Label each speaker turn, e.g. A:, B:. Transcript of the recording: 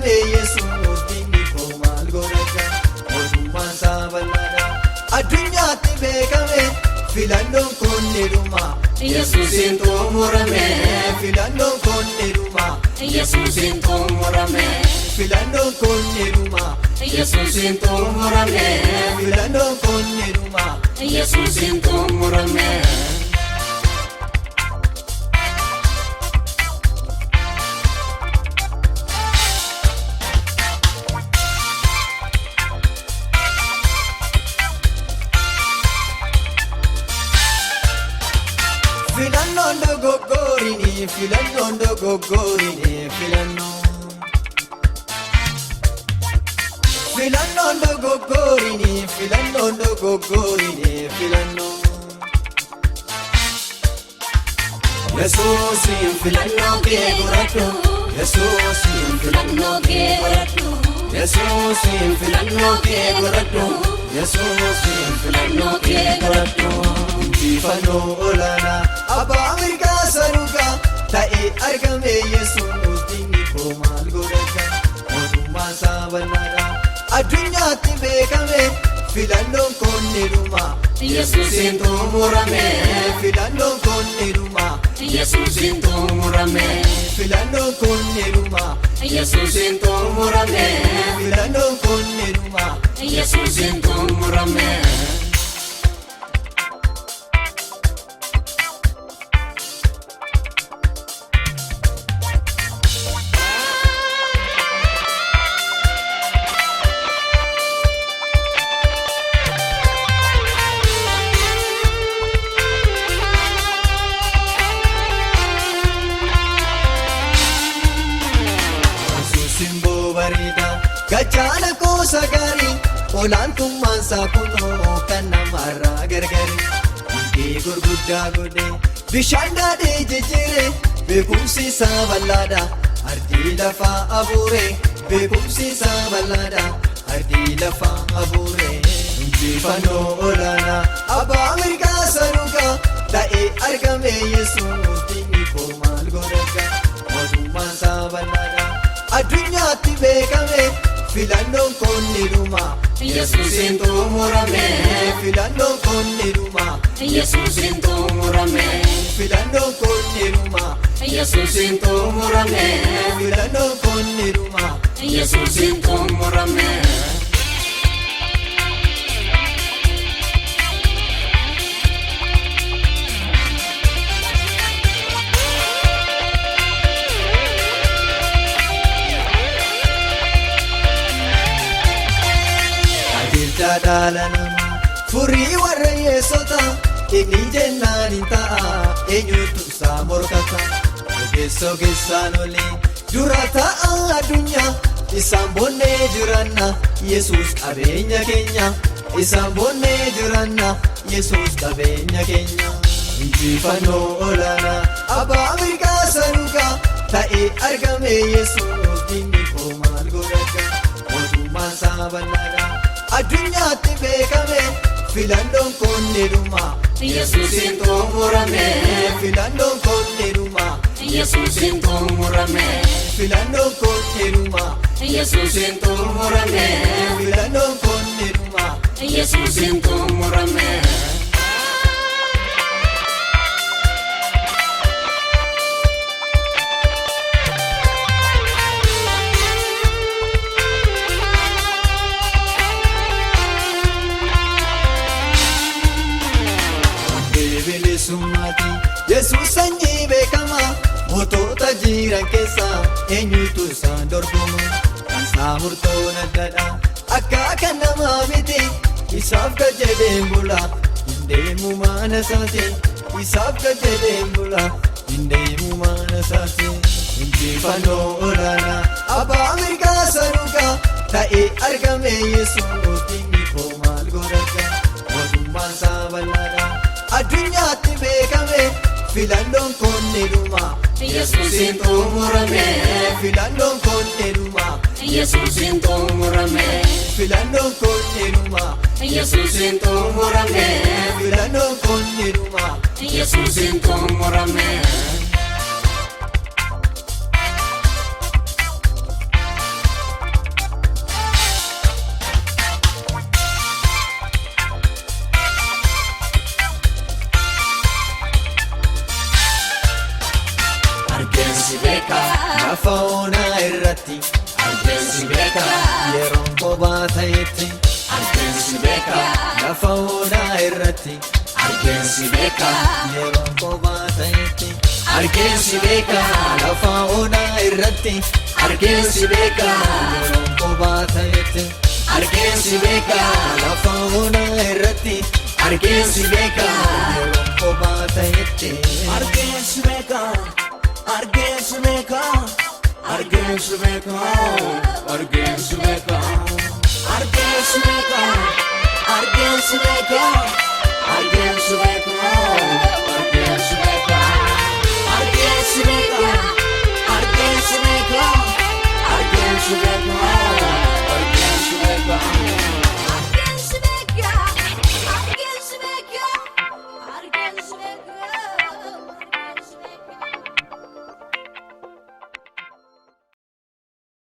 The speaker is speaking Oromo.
A: argame Yesuus dinni koo maal godhata mootummaan isaa bal'aadha addunyaatti beekame filannoon kun ni dhuma Yesuusin xumurame filannoon kun ni dhuma Yesuusin xumurame filannoon kun ni dhuma Yesuusin xumurame filannoon kun ni dhuma Yesuusin xumurame Filannoon dogoggorini filannoon dogoggorini filannoon dogoggorini filannoon dogoggorini filannoon Yesuusin filannoo kee godhadhu Yesuusin filannoo kee godhadhu Yesuusin filannoo kee godhadhu Yesuusin filannoo kee godhadhu Injifannoo olaanaa abbaa mirgaa sanuugaa ta'ee argame Yesuus dinni koo maal godhata mootummaan isaa bal'aadha addunyaatti beekame filannoon kun ni dhuma Yesuusin xumurame filannoon kun ni dhuma Yesuusin xumurame filannoon kun ni dhuma Yesuusin xumurame filannoon kun ni dhuma Yesuusin xumurame Gachaana koo sagarii olaantummaan isaa kunoo kan namarraa gargari Hundee gurguddaa godhee bishaan daadhee jijjiiree beekumsi isaa bal'aadha ardii lafaa abuuree beekumsi isaa bal'aadha ardii lafaa abuuree Injifannoo olaanaa abbaa mirgaa sanuugaa ta'ee argame Yesuus dinni koo maal godhata mootummaan isaa bal'aadha addunyaatti beekame filannoon kun ni dhuma Yesuusin xumurame filannoon kun ni dhuma Yesuusin xumurame filannoon kun ni dhuma Yesuusin xumurame filannoon kun ni dhuma Yesuusin xumurame Dhala namaa furii warra yeessota inni jennaan hin ta'a eenyutu isaa morkata ogeessaan olii dura ta'a addunyaa isaan boonnee jiranna Yesuus qabeenya keenya isaan boonnee jiranna Yesuus qabeenya keenya Injifannoo olaanaa abbaa mirgaa sanuugaa ta'ee argame Yesuus dinni koo maal godhata mootummaan isaa bal'aadha addunyaatti beekame filannoon kun ni dhuma Yesuusin xumurame filannoon kun ni dhuma Yesuusin xumurame filannoon kun ni dhuma Yesuusin xumurame filannoon kun ni dhuma Yesuusin xumurame Yesuus sanyii beekamaa mootota jiran keessaa eenyutu isaan dorgoma isaa murtoon addadha akka namaa miti isaaf jedheen bula hin deemu mana isaati isaaf jedheen bula hin deemu mana isaati Injifannoo olaanaa abbaa mirgaa sanuugaa ta'ee argame Yesuus dinni koo maal godhata mootummaan isaa bal'aadha addunyaatti beekame filannoon kun ni dhuma Yesuusin xumurame filannoon kun ni dhuma Yesuusin xumurame filannoon kun ni dhuma Yesuusin xumurame filannoon kun ni dhuma Yesuusin xumurame kophaa ta'etti
B: argeensi beeka
A: lafa onaa irratti
B: argeensi beeka
A: yeroo kophaa ta'etti
B: argeensi beeka
A: lafa onaa irratti
B: argeensi beeka
A: yeroo kophaa ta'etti
B: argeensi beeka
A: lafa onaa irratti
B: argeensi beeka
A: yeroo kophaa ta'etti
B: argeensi beeka argeensi beeka argeensi beeka argeensi beeka argeensi beeka argeensi beeka argeensi beeka